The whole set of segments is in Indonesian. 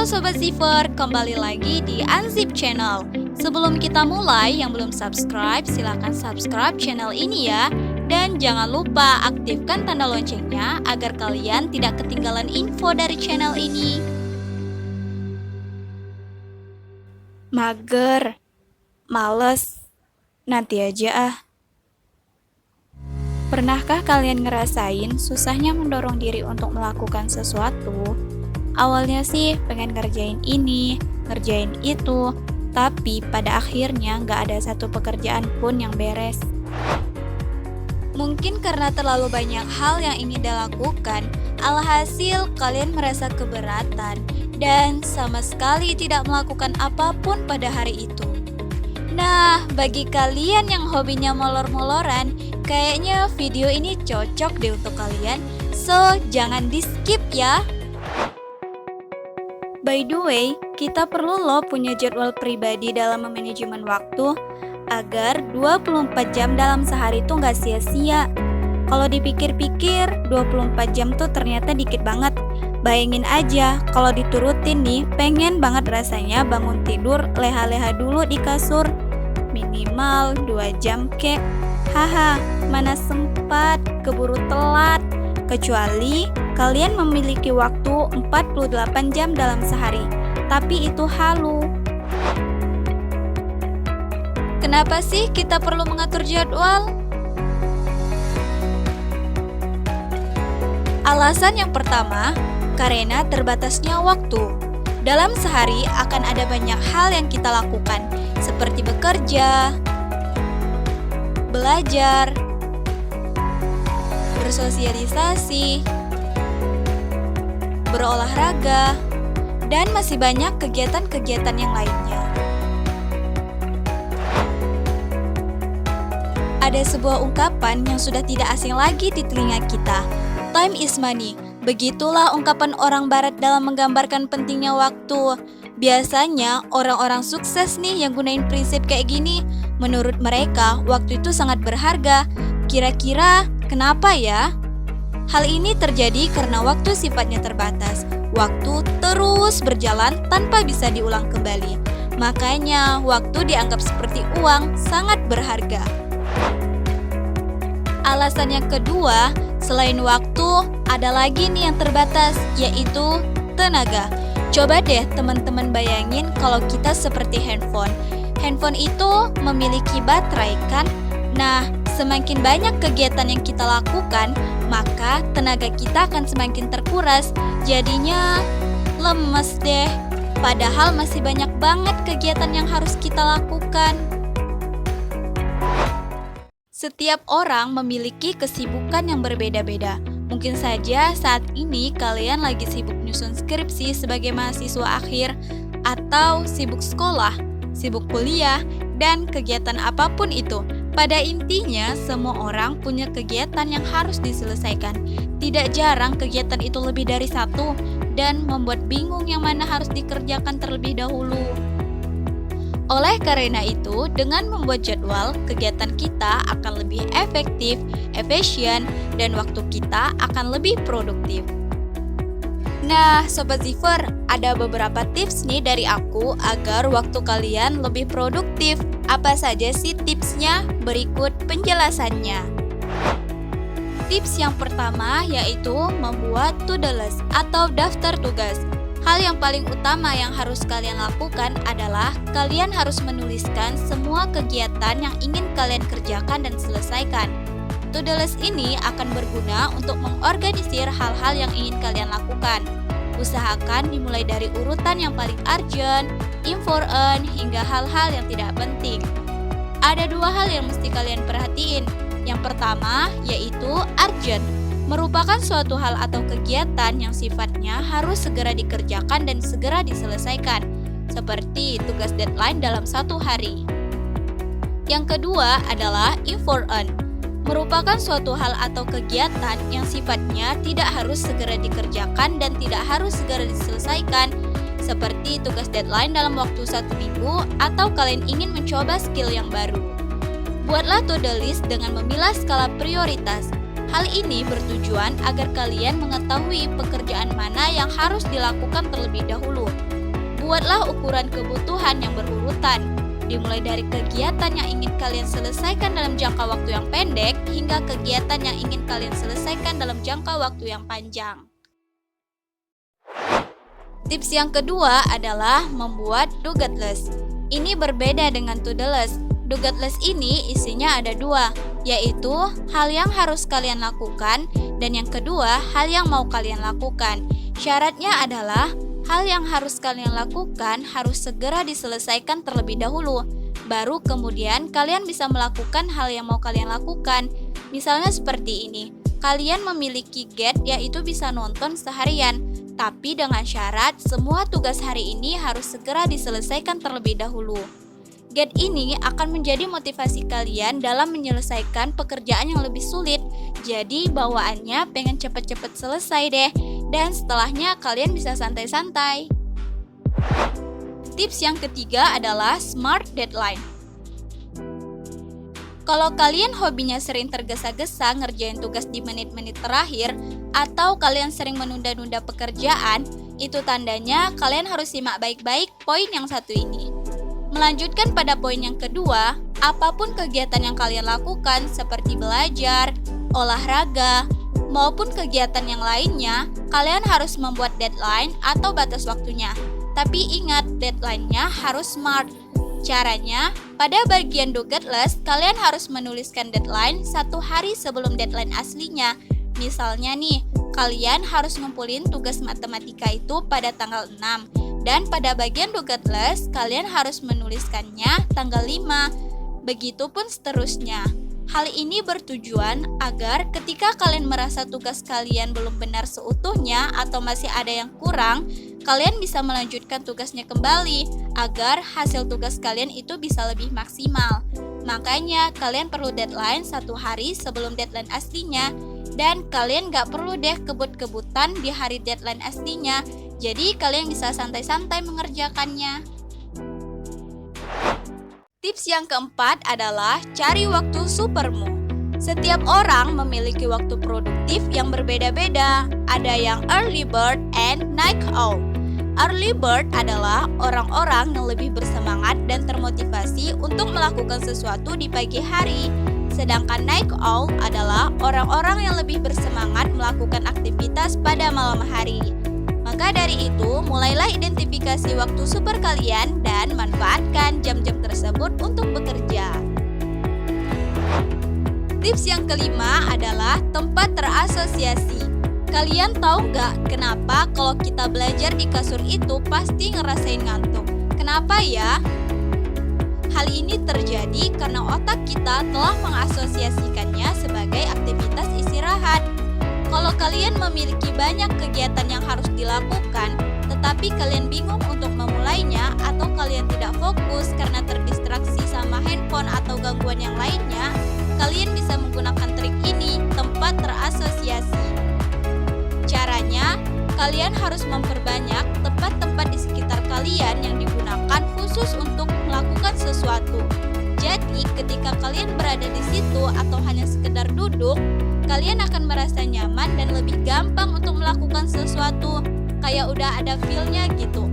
Halo Sobat Zipper, kembali lagi di Unzip Channel. Sebelum kita mulai, yang belum subscribe, silahkan subscribe channel ini ya. Dan jangan lupa aktifkan tanda loncengnya agar kalian tidak ketinggalan info dari channel ini. Mager, males, nanti aja ah. Pernahkah kalian ngerasain susahnya mendorong diri untuk melakukan sesuatu? Awalnya sih pengen ngerjain ini, ngerjain itu, tapi pada akhirnya nggak ada satu pekerjaan pun yang beres. Mungkin karena terlalu banyak hal yang ingin dilakukan, alhasil kalian merasa keberatan dan sama sekali tidak melakukan apapun pada hari itu. Nah, bagi kalian yang hobinya molor-moloran, kayaknya video ini cocok deh untuk kalian, so jangan di-skip ya. By the way, kita perlu loh punya jadwal pribadi dalam memanajemen waktu agar 24 jam dalam sehari tuh nggak sia-sia. Kalau dipikir-pikir, 24 jam tuh ternyata dikit banget. Bayangin aja, kalau diturutin nih, pengen banget rasanya bangun tidur leha-leha dulu di kasur. Minimal 2 jam kek. Haha, mana sempat, keburu telat. Kecuali kalian memiliki waktu 48 jam dalam sehari, tapi itu halu. Kenapa sih kita perlu mengatur jadwal? Alasan yang pertama, karena terbatasnya waktu. Dalam sehari akan ada banyak hal yang kita lakukan, seperti bekerja, belajar, bersosialisasi, berolahraga, dan masih banyak kegiatan-kegiatan yang lainnya. Ada sebuah ungkapan yang sudah tidak asing lagi di telinga kita, time is money. Begitulah ungkapan orang barat dalam menggambarkan pentingnya waktu. Biasanya orang-orang sukses nih yang gunain prinsip kayak gini. Menurut mereka, waktu itu sangat berharga. Kira-kira kenapa ya? Hal ini terjadi karena waktu sifatnya terbatas. Waktu terus berjalan tanpa bisa diulang kembali. Makanya waktu dianggap seperti uang, sangat berharga. Alasan yang kedua, selain waktu, ada lagi nih yang terbatas, yaitu tenaga. Coba deh teman-teman bayangin kalau kita seperti handphone. Handphone itu memiliki baterai kan? Nah, semakin banyak kegiatan yang kita lakukan, maka tenaga kita akan semakin terkuras. Jadinya lemes deh. Padahal masih banyak banget kegiatan yang harus kita lakukan. Setiap orang memiliki kesibukan yang berbeda-beda. Mungkin saja saat ini kalian lagi sibuk nyusun skripsi sebagai mahasiswa akhir, atau sibuk sekolah, sibuk kuliah, dan kegiatan apapun itu. Pada intinya, semua orang punya kegiatan yang harus diselesaikan. Tidak jarang kegiatan itu lebih dari satu, dan membuat bingung yang mana harus dikerjakan terlebih dahulu. Oleh karena itu, dengan membuat jadwal, kegiatan kita akan lebih efektif, efisien, dan waktu kita akan lebih produktif. Nah, Sobat Zipper, ada beberapa tips nih dari aku agar waktu kalian lebih produktif. Apa saja sih tipsnya? Berikut penjelasannya. Tips yang pertama yaitu membuat to-do list atau daftar tugas. Hal yang paling utama yang harus kalian lakukan adalah kalian harus menuliskan semua kegiatan yang ingin kalian kerjakan dan selesaikan. To-do list ini akan berguna untuk mengorganisir hal-hal yang ingin kalian lakukan. Usahakan dimulai dari urutan yang paling urgent, important, hingga hal-hal yang tidak penting. Ada dua hal yang mesti kalian perhatiin. Yang pertama yaitu urgent. Merupakan suatu hal atau kegiatan yang sifatnya harus segera dikerjakan dan segera diselesaikan, seperti tugas deadline dalam satu hari. Yang kedua adalah important. Merupakan suatu hal atau kegiatan yang sifatnya tidak harus segera dikerjakan dan tidak harus segera diselesaikan, seperti tugas deadline dalam waktu 1 minggu atau kalian ingin mencoba skill yang baru. Buatlah to-do list dengan memilah skala prioritas. Hal ini bertujuan agar kalian mengetahui pekerjaan mana yang harus dilakukan terlebih dahulu. Buatlah ukuran kebutuhan yang berurutan, dimulai dari kegiatan yang ingin kalian selesaikan dalam jangka waktu yang pendek hingga kegiatan yang ingin kalian selesaikan dalam jangka waktu yang panjang. Tips yang kedua adalah membuat do-get list. Ini berbeda dengan to-do list. Do-get list ini isinya ada dua, yaitu hal yang harus kalian lakukan dan yang kedua, hal yang mau kalian lakukan. Syaratnya adalah hal yang harus kalian lakukan harus segera diselesaikan terlebih dahulu. Baru kemudian kalian bisa melakukan hal yang mau kalian lakukan. Misalnya seperti ini, kalian memiliki get yaitu bisa nonton seharian. Tapi dengan syarat semua tugas hari ini harus segera diselesaikan terlebih dahulu. Get ini akan menjadi motivasi kalian dalam menyelesaikan pekerjaan yang lebih sulit. Jadi bawaannya pengen cepet-cepet selesai deh. Dan setelahnya kalian bisa santai-santai. Tips yang ketiga adalah smart deadline. Kalau kalian hobinya sering tergesa-gesa ngerjain tugas di menit-menit terakhir, atau kalian sering menunda-nunda pekerjaan, itu tandanya kalian harus simak baik-baik poin yang satu ini. Melanjutkan pada poin yang kedua, apapun kegiatan yang kalian lakukan seperti belajar, olahraga, maupun kegiatan yang lainnya, kalian harus membuat deadline atau batas waktunya. Tapi ingat, deadline-nya harus smart. Caranya, pada bagian do-get list, kalian harus menuliskan deadline 1 hari sebelum deadline aslinya. Misalnya nih, kalian harus ngumpulin tugas matematika itu pada tanggal 6. Dan pada bagian do-get list, kalian harus menuliskannya tanggal 5. Begitupun seterusnya. Hal ini bertujuan agar ketika kalian merasa tugas kalian belum benar seutuhnya atau masih ada yang kurang, kalian bisa melanjutkan tugasnya kembali agar hasil tugas kalian itu bisa lebih maksimal. Makanya kalian perlu deadline 1 hari sebelum deadline aslinya. Dan kalian gak perlu deh kebut-kebutan di hari deadline aslinya. Jadi kalian bisa santai-santai mengerjakannya. Tips yang keempat adalah cari waktu supermu. Setiap orang memiliki waktu produktif yang berbeda-beda. Ada yang early bird and night owl. Early bird adalah orang-orang yang lebih bersemangat dan termotivasi untuk melakukan sesuatu di pagi hari. Sedangkan night owl adalah orang-orang yang lebih bersemangat melakukan aktivitas pada malam hari. Maka dari itu, mulailah identifikasi waktu super kalian dan manfaatkan jam-jam tersebut untuk bekerja. Tips yang kelima adalah tempat terasosiasi. Kalian tahu nggak kenapa kalau kita belajar di kasur itu pasti ngerasain ngantuk? Kenapa ya? Hal ini terjadi karena otak kita telah mengasosiasikannya sebagai aktivitas istirahat. Kalau kalian memiliki banyak kegiatan yang harus dilakukan, tetapi kalian bingung untuk memulainya atau kalian tidak fokus karena terdistraksi sama handphone atau gangguan yang lainnya, kalian bisa menggunakan trik ini, tempat terasosiasi. Caranya, kalian harus memperbanyak tempat-tempat di sekitar kalian yang digunakan khusus untuk melakukan sesuatu. Jadi, ketika kalian berada di situ atau hanya sekedar duduk, kalian akan merasa nyaman dan lebih gampang untuk melakukan sesuatu. Kayak udah ada feel-nya gitu.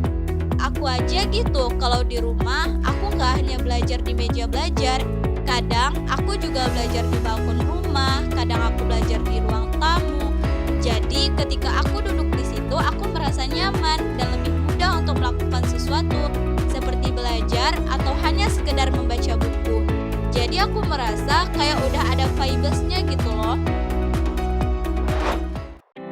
Aku aja gitu, kalau di rumah, aku nggak hanya belajar di meja belajar. Kadang, aku juga belajar di balkon rumah, kadang aku belajar di ruang tamu. Jadi, ketika aku duduk di situ, aku merasa nyaman dan lebih mudah untuk melakukan sesuatu, seperti belajar atau hanya sekedar membaca buku. Jadi aku merasa kayak udah ada vibes-nya gitu loh.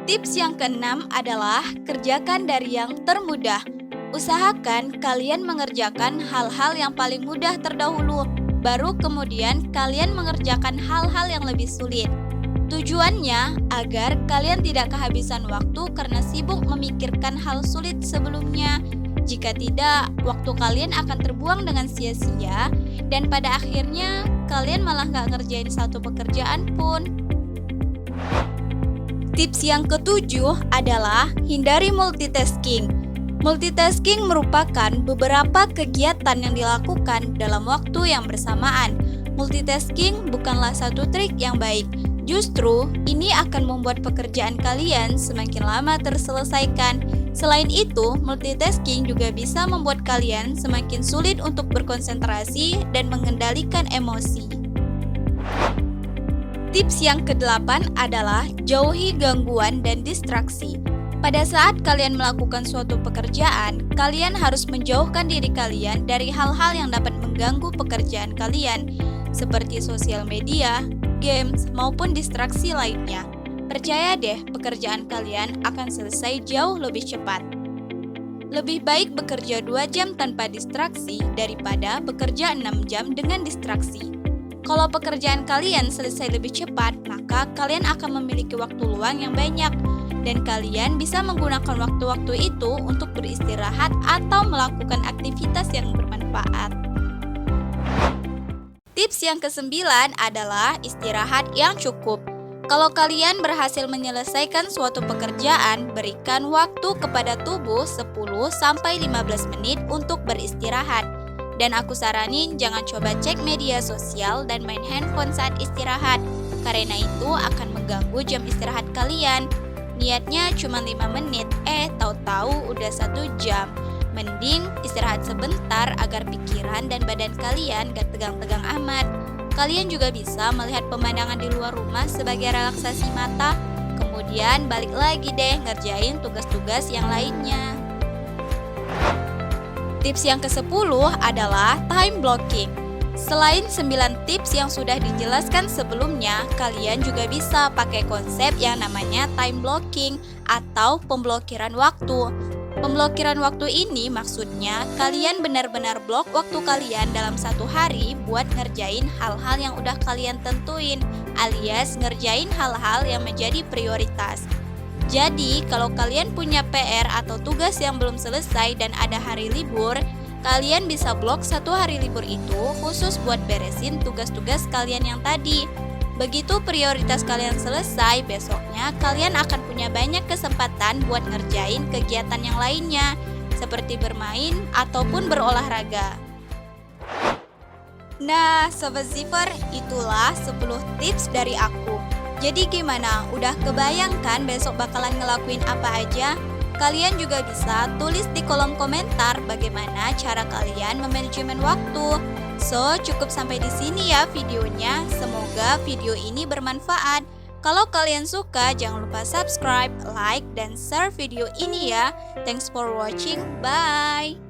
Tips yang keenam adalah kerjakan dari yang termudah. Usahakan kalian mengerjakan hal-hal yang paling mudah terdahulu, baru kemudian kalian mengerjakan hal-hal yang lebih sulit. Tujuannya agar kalian tidak kehabisan waktu karena sibuk memikirkan hal sulit sebelumnya. Jika tidak, waktu kalian akan terbuang dengan sia-sia dan pada akhirnya kalian malah nggak ngerjain satu pekerjaan pun. Tips yang ketujuh adalah hindari multitasking. Multitasking merupakan beberapa kegiatan yang dilakukan dalam waktu yang bersamaan. Multitasking bukanlah satu trik yang baik. Justru, ini akan membuat pekerjaan kalian semakin lama terselesaikan. Selain itu, multitasking juga bisa membuat kalian semakin sulit untuk berkonsentrasi dan mengendalikan emosi. Tips yang ke-8 adalah jauhi gangguan dan distraksi. Pada saat kalian melakukan suatu pekerjaan, kalian harus menjauhkan diri kalian dari hal-hal yang dapat mengganggu pekerjaan kalian, seperti sosial media, games, maupun distraksi lainnya. Percaya deh, pekerjaan kalian akan selesai jauh lebih cepat. Lebih baik bekerja 2 jam tanpa distraksi daripada bekerja 6 jam dengan distraksi. Kalau pekerjaan kalian selesai lebih cepat, maka kalian akan memiliki waktu luang yang banyak, dan kalian bisa menggunakan waktu-waktu itu untuk beristirahat atau melakukan aktivitas yang bermanfaat. Tips yang ke-9 adalah istirahat yang cukup. Kalau kalian berhasil menyelesaikan suatu pekerjaan, berikan waktu kepada tubuh 10-15 menit untuk beristirahat. Dan aku saranin jangan coba cek media sosial dan main handphone saat istirahat, karena itu akan mengganggu jam istirahat kalian. Niatnya cuma 5 menit, tahu-tahu udah 1 jam. Mending istirahat sebentar agar pikiran dan badan kalian gak tegang-tegang amat. Kalian juga bisa melihat pemandangan di luar rumah sebagai relaksasi mata. Kemudian balik lagi deh ngerjain tugas-tugas yang lainnya. Tips yang ke-10 adalah time blocking. Selain 9 tips yang sudah dijelaskan sebelumnya, kalian juga bisa pakai konsep yang namanya time blocking atau pemblokiran waktu. Pemblokiran waktu ini maksudnya kalian benar-benar blok waktu kalian dalam 1 hari buat ngerjain hal-hal yang udah kalian tentuin, alias ngerjain hal-hal yang menjadi prioritas. Jadi, kalau kalian punya PR atau tugas yang belum selesai dan ada hari libur, kalian bisa blok 1 hari libur itu khusus buat beresin tugas-tugas kalian yang tadi. Begitu prioritas kalian selesai, besoknya kalian akan punya banyak kesempatan buat ngerjain kegiatan yang lainnya, seperti bermain ataupun berolahraga. Nah, Sobat Zipper, itulah 10 tips dari aku. Jadi gimana? Udah kebayang kan besok bakalan ngelakuin apa aja? Kalian juga bisa tulis di kolom komentar bagaimana cara kalian memanajemen waktu. So, cukup sampai di sini ya videonya. Semoga video ini bermanfaat. Kalau kalian suka, jangan lupa subscribe, like, dan share video ini ya. Thanks for watching. Bye!